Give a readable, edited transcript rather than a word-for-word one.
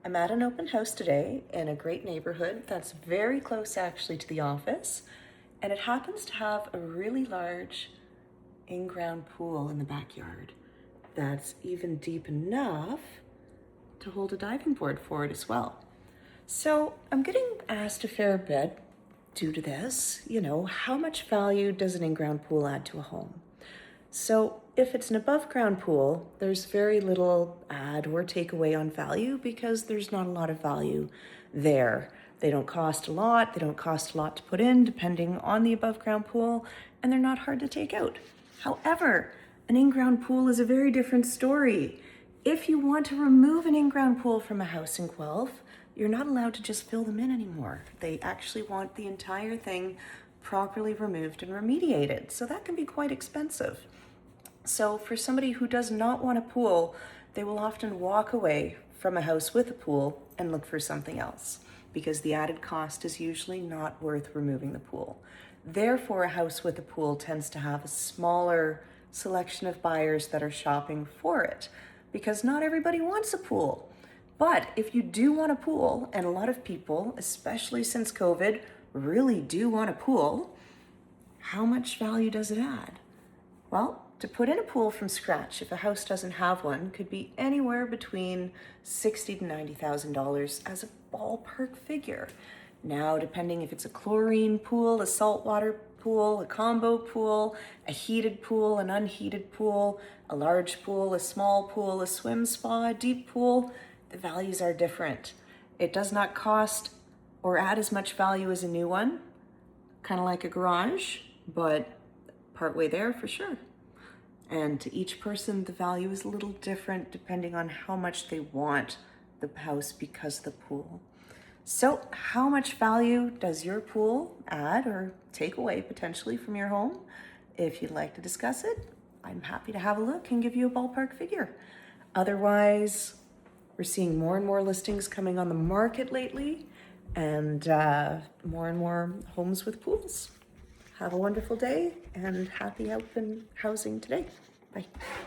I'm at an open house today in a great neighborhood that's very close actually to the office, and it happens to have a really large in-ground pool in the backyard that's even deep enough to hold a diving board for it as well. So I'm getting asked a fair bit due to this, how much value does an in-ground pool add to a home? So if it's an above ground pool, there's very little add or take away on value because there's not a lot of value there. They don't cost a lot. They don't cost a lot to put in depending on the above ground pool, and they're not hard to take out. However, an in-ground pool is a very different story. If you want to remove an in-ground pool from a house in Guelph, you're not allowed to just fill them in anymore. They actually want the entire thing properly removed and remediated. So that can be quite expensive. So for somebody who does not want a pool, they will often walk away from a house with a pool and look for something else because the added cost is usually not worth removing the pool. Therefore, a house with a pool tends to have a smaller selection of buyers that are shopping for it because not everybody wants a pool. But if you do want a pool, and a lot of people, especially since COVID, really do want a pool, how much value does it add? Well, to put in a pool from scratch, if a house doesn't have one, could be anywhere between $60,000 to $90,000 as a ballpark figure. Now, depending if it's a chlorine pool, a saltwater pool, a combo pool, a heated pool, an unheated pool, a large pool, a small pool, a swim spa, a deep pool, the values are different. It does not cost or add as much value as a new one, kind of like a garage, but partway there for sure. And to each person, the value is a little different depending on how much they want the house because of the pool. So how much value does your pool add or take away potentially from your home? If you'd like to discuss it, I'm happy to have a look and give you a ballpark figure. Otherwise, we're seeing more and more listings coming on the market lately and more homes with pools. Have a wonderful day and happy open housing today. Bye.